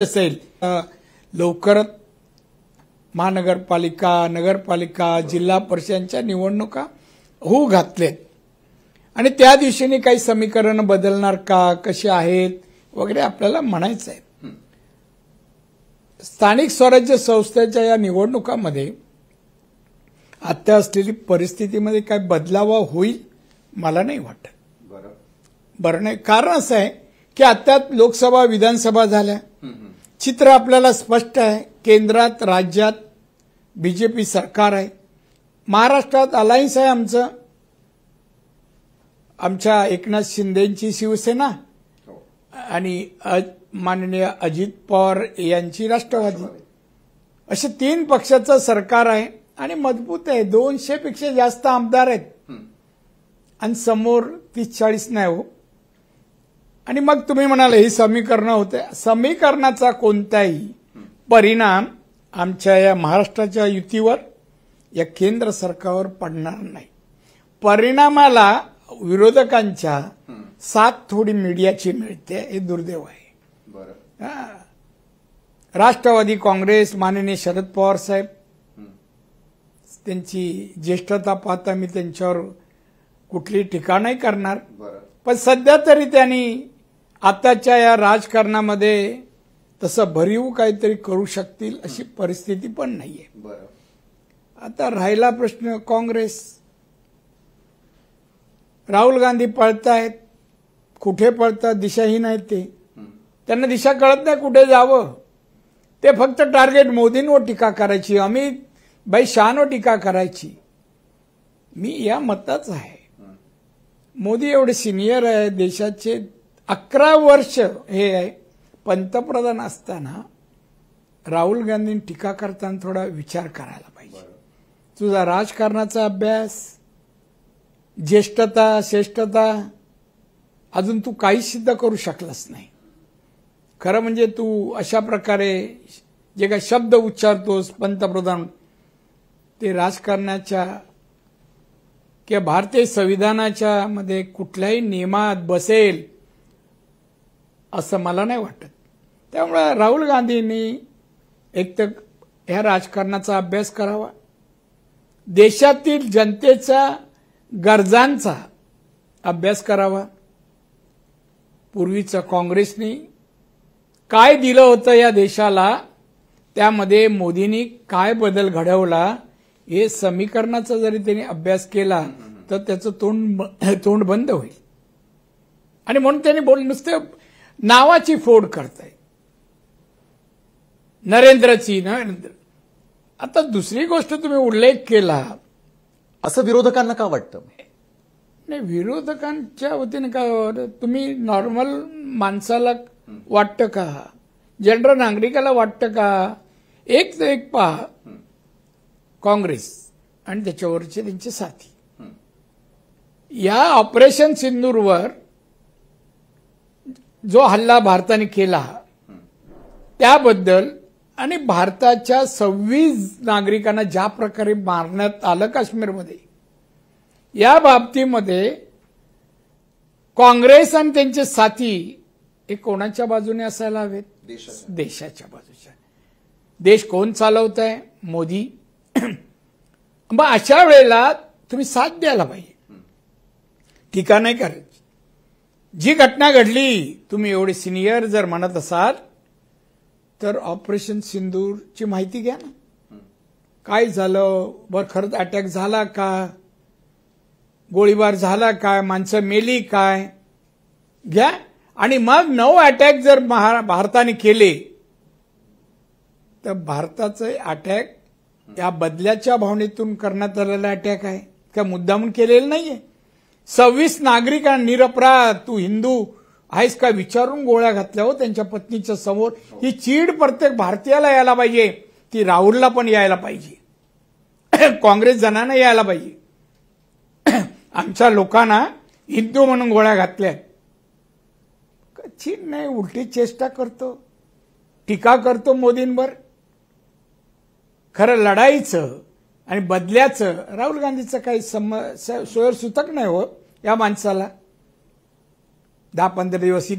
असेल लवकरच महानगरपालिका, नगरपालिका, जिल्हा परिषदांच्या निवडणुका होऊ घातलेत आणि त्या दिवशीने काही समीकरण बदलणार का, कसे आहेत वगैरे आपल्याला म्हणायचं आहे. स्थानिक स्वराज्य संस्थेच्या या निवडणुकामध्ये आता असलेली परिस्थितीमध्ये काय बदलावा होईल मला नाही वाटत. बरं नाही. कारण असं आहे की आता लोकसभा विधानसभा झाल्या, चित्र आपल्याला स्पष्ट आहे. केंद्रात राज्यात बीजेपी सरकार आहे, महाराष्ट्रात अलायन्स आहे आमच्या एकनाथ शिंदेची शिवसेना आणि माननीय अजित पवार यांची राष्ट्रवादी, असे 3 पक्षाचं सरकार आहे आणि मजबूत आहे. 200 पेक्षा जास्त आमदार आहेत आणि समोर 30-40 नाही हो. आणि मग तुम्ही म्हणाले ही समीकरणं होते. समीकरणाचा कोणताही परिणाम आमच्या या महाराष्ट्राच्या युतीवर या केंद्र सरकारवर पडणार नाही. परिणामाला विरोधकांच्या साथ थोडी मीडियाची मिळते, हे दुर्दैव आहे. राष्ट्रवादी काँग्रेस, माननीय शरद पवार साहेब, त्यांची ज्येष्ठता पाहता मी त्यांच्यावर कुठली टीका नाही करणार, पण सध्या तरी त्यांनी आताच्या या राजकारणामध्ये तसं भरीव काहीतरी करू शकतील अशी परिस्थिती पण नाहीये. आता राहिला प्रश्न काँग्रेस. राहुल गांधी पळतायत, कुठे पळतात दिशाहीन आहेत ते, त्यांना दिशा कळत नाही कुठे जावं. ते फक्त टार्गेट मोदींवर टीका करायची, अमित भाई शहांवर टीका करायची. मी या मताच आहे. मोदी एवढे सिनियर आहे, देशाचे 11 वर्ष हे आहे, पंतप्रधान असताना राहुल गांधींनी टीका करताना थोडा विचार करायला पाहिजे. तुझा राजकारणाचा अभ्यास, ज्येष्ठता, श्रेष्ठता अजून तू काहीच सिद्ध करू शकलास नाही. खरं म्हणजे तू अशा प्रकारे जे काही शब्द उच्चारतोस पंतप्रधान, ते राजकारणाच्या किंवा भारतीय संविधानाच्या मध्ये कुठल्याही नियमात बसेल असं मला नाही वाटत. त्यामुळे राहुल गांधींनी एक तर ह्या राजकारणाचा अभ्यास करावा, देशातील जनतेच्या गरजांचा अभ्यास करावा. पूर्वीचं काँग्रेसनी काय दिलं होतं या देशाला, त्यामध्ये मोदींनी काय बदल घडवला, हे समीकरणाचा जरी त्यांनी अभ्यास केला तर त्याचं तोंड बंद होईल. आणि म्हणून त्यांनी नुसते नावाची फोड करताय, नरेंद्रची. आता दुसरी गोष्ट तुम्ही उल्लेख केला, असं विरोधकांना का वाटतं? नाही, विरोधकांच्या वतीने काय, तुम्ही नॉर्मल माणसाला वाटतं का, जनरल नागरिकाला वाटतं का? एक तर एक पहा, काँग्रेस आणि त्याच्यावरचे त्यांचे साथी या ऑपरेशन सिंदूरवर जो हल्ला भारताने केला त्याबद्दल आणि भारताच्या 26 नागरिकांना ज्या प्रकारे मारण्यात आलं काश्मीरमध्ये, या बाबतीमध्ये काँग्रेस आणि त्यांचे साथी हे कोणाच्या बाजूने असायला हवेत? देशाच्या बाजूच्या. देश कोण चालवत आहे? मोदी. मग अशा वेळेला तुम्ही साथ द्यायला पाहिजे, टीका नाही करायची. जी घटना घडली, तुम्ही एवढे सिनियर जर म्हणत असाल तर ऑपरेशन सिंदूरची माहिती घ्या ना. काय झालं, बरं खरंच अटॅक झाला का, गोळीबार झाला काय, माणसं मेली काय, घ्या. आणि मग 9 अटॅक जर भारताने केले तर भारताचे अटॅक या बदल्याच्या भावनेतून करण्यात आलेला अटॅक आहे का, मुद्दामून केलेलं नाहीये. 26 नागरिकांना निरपराध, तू हिंदू आहेस का विचारून गोळ्या घातल्या हो त्यांच्या पत्नीच्या समोर. ही चीड प्रत्येक भारतीयाला यायला पाहिजे, ती राहुलला पण यायला पाहिजे, काँग्रेस जणांना यायला पाहिजे. आमच्या लोकांना हिंदू म्हणून गोळ्या घातल्या. चीड नाही, उलटी चेष्टा करतो, टीका करतो मोदींवर. खरं लढाईचं आणि बदल्याचं राहुल गांधीचं काही सोयरसुतक नाही हो या माणसाला. 10-15 दिवस इथे